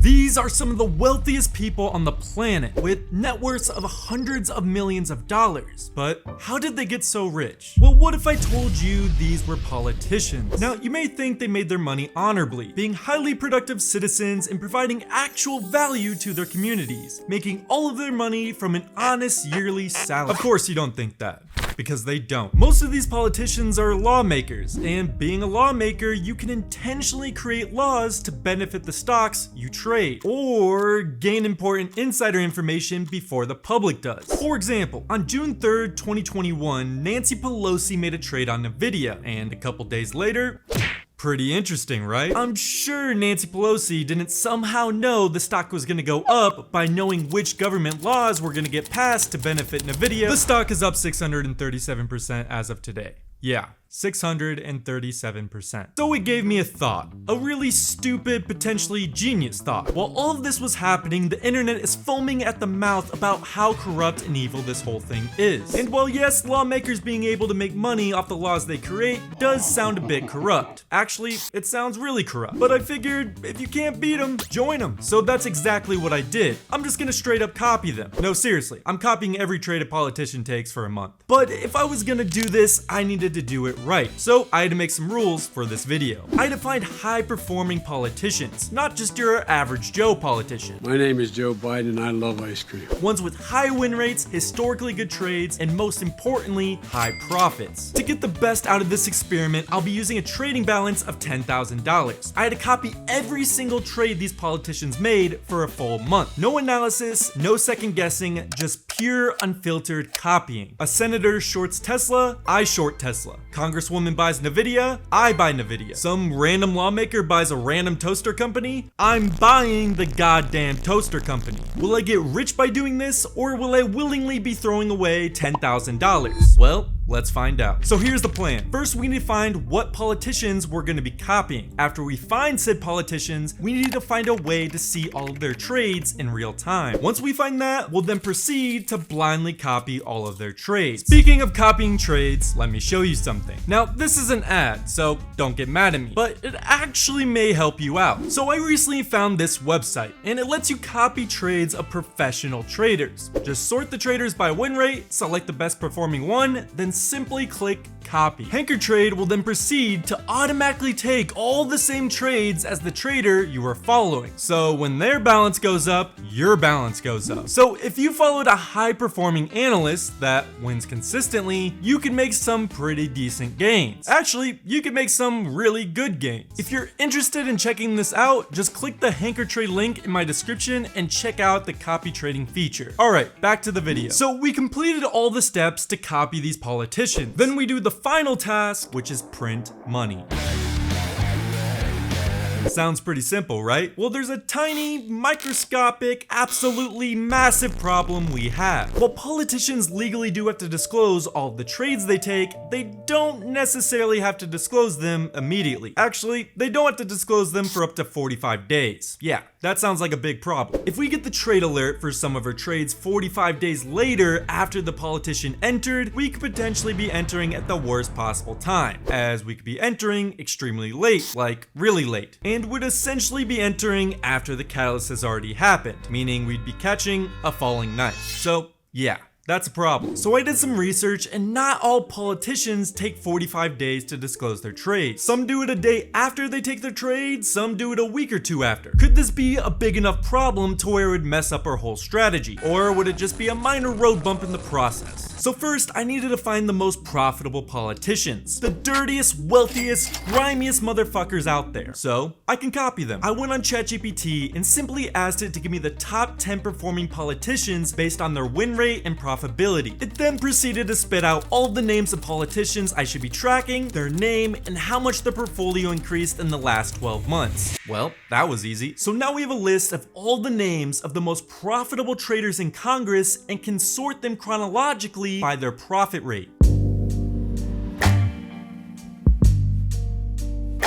These are some of the wealthiest people on the planet with net worths of hundreds of millions of dollars. But how did they get so rich? Well, what if I told you these were politicians? Now, you may think they made their money honorably, being highly productive citizens and providing actual value to their communities, making all of their money from an honest yearly salary. Of course you don't think that, because they don't. Most of these politicians are lawmakers, and being a lawmaker, you can intentionally create laws to benefit the stocks you trade, or gain important insider information before the public does. For example, on June 3rd, 2021, Nancy Pelosi made a trade on Nvidia, and a couple days later, pretty interesting, right? I'm sure Nancy Pelosi didn't somehow know the stock was gonna go up by knowing which government laws were gonna get passed to benefit Nvidia. The stock is up 637% as of today. Yeah, 637%. So it gave me a thought, a really stupid, potentially genius thought. While all of this was happening, the internet is foaming at the mouth about how corrupt and evil this whole thing is. And while yes, lawmakers being able to make money off the laws they create does sound a bit corrupt. Actually, it sounds really corrupt. But I figured if you can't beat them, join them. So that's exactly what I did. I'm just gonna straight up copy them. No, seriously, I'm copying every trade a politician takes for a month. But if I was gonna do this, I needed to do it right. So I had to make some rules for this video. I had to find high performing politicians, not just your average Joe politician. My name is Joe Biden and I love ice cream. Ones with high win rates, historically good trades, and most importantly, high profits. To get the best out of this experiment, I'll be using a trading balance of $10,000. I had to copy every single trade these politicians made for a full month. No analysis, no second guessing, just pure unfiltered copying. A senator shorts Tesla, I short Tesla. Congresswoman buys Nvidia, I buy Nvidia. Some random lawmaker buys a random toaster company, I'm buying the goddamn toaster company. Will I get rich by doing this, or will I willingly be throwing away $10,000? Well, let's find out. So here's the plan. First, we need to find what politicians we're going to be copying. After we find said politicians, we need to find a way to see all of their trades in real time. Once we find that, we'll then proceed to blindly copy all of their trades. Speaking of copying trades, let me show you something. Now, this is an ad, so don't get mad at me, but it actually may help you out. So I recently found this website, and it lets you copy trades of professional traders. Just sort the traders by win rate, select the best performing one, then simply click copy. HankerTrade will then proceed to automatically take all the same trades as the trader you are following. So when their balance goes up, your balance goes up. So if you followed a high performing analyst that wins consistently, you can make some pretty decent gains. Actually, you can make some really good gains. If you're interested in checking this out, just click the HankerTrade link in my description and check out the copy trading feature. Alright, back to the video. So we completed all the steps to copy these politicians. Then we do the final task, which is print money. Sounds pretty simple, right? Well, there's a tiny, microscopic, absolutely massive problem we have. While politicians legally do have to disclose all the trades they take, they don't necessarily have to disclose them immediately. Actually, they don't have to disclose them for up to 45 days. Yeah, that sounds like a big problem. If we get the trade alert for some of our trades 45 days later after the politician entered, we could potentially be entering at the worst possible time, as we could be entering extremely late, like really late, and would essentially be entering after the catalyst has already happened, meaning we'd be catching a falling knife. So yeah, that's a problem. So I did some research, and not all politicians take 45 days to disclose their trades. Some do it a day after they take their trade, some do it a week or two after. Could this be a big enough problem to where it would mess up our whole strategy? Or would it just be a minor road bump in the process? So first, I needed to find the most profitable politicians. The dirtiest, wealthiest, grimiest motherfuckers out there. So I can copy them. I went on ChatGPT and simply asked it to give me the top 10 performing politicians based on their win rate and profitability. It then proceeded to spit out all the names of politicians I should be tracking, their name, and how much their portfolio increased in the last 12 months. Well, that was easy. So now we have a list of all the names of the most profitable traders in Congress and can sort them chronologically by their profit rate.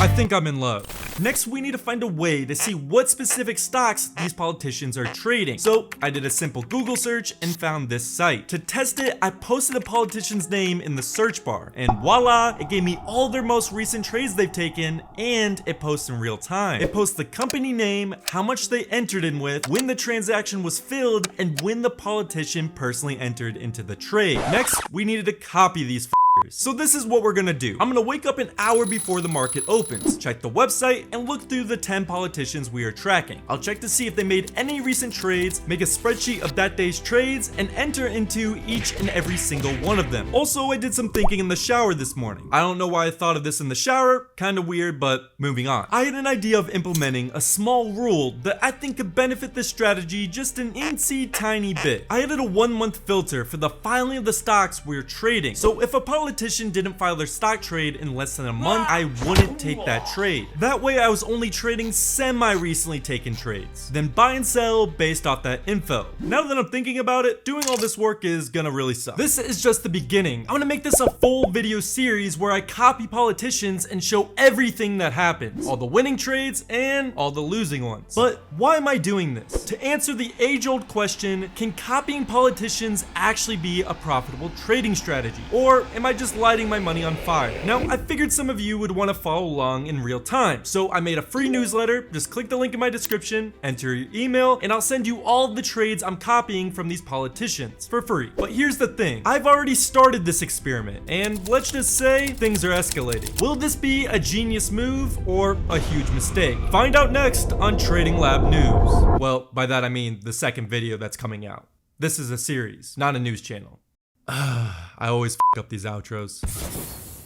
I think I'm in love. Next, we need to find a way to see what specific stocks these politicians are trading. So I did a simple Google search and found this site. To test it, I posted a politician's name in the search bar, and voila, it gave me all their most recent trades they've taken, and it posts in real time. It posts the company name, how much they entered in with, when the transaction was filled, and when the politician personally entered into the trade. Next, we needed to copy these. So this is what we're gonna do. I'm gonna wake up an hour before the market opens, check the website, and look through the 10 politicians we are tracking. I'll check to see if they made any recent trades, make a spreadsheet of that day's trades, and enter into each and every single one of them. Also, I did some thinking in the shower this morning. I don't know why I thought of this in the shower, kinda weird, but moving on. I had an idea of implementing a small rule that I think could benefit this strategy just an teensy tiny bit. I added a 1-month filter for the filing of the stocks we're trading. So if a politician didn't file their stock trade in less than a month, I wouldn't take that trade. That way I was only trading semi-recently taken trades, then buy and sell based off that info. Now that I'm thinking about it, doing all this work is gonna really suck. This is just the beginning. I'm gonna make this a full video series where I copy politicians and show everything that happens, all the winning trades and all the losing ones. But why am I doing this? To answer the age-old question, can copying politicians actually be a profitable trading strategy? Or am I just lighting my money on fire? Now, I figured some of you would want to follow along in real time, so I made a free newsletter. Just click the link in my description, enter your email, and I'll send you all of the trades I'm copying from these politicians for free. But here's the thing, I've already started this experiment, and let's just say things are escalating. Will this be a genius move or a huge mistake? Find out next on TradingLab News. Well, by that I mean the second video that's coming out. This is a series, not a news channel. I always f up these outros.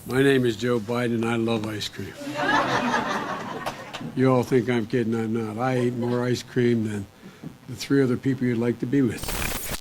My name is Joe Biden, and I love ice cream. You all think I'm kidding, I'm not. I ate more ice cream than the 3 other people you'd like to be with.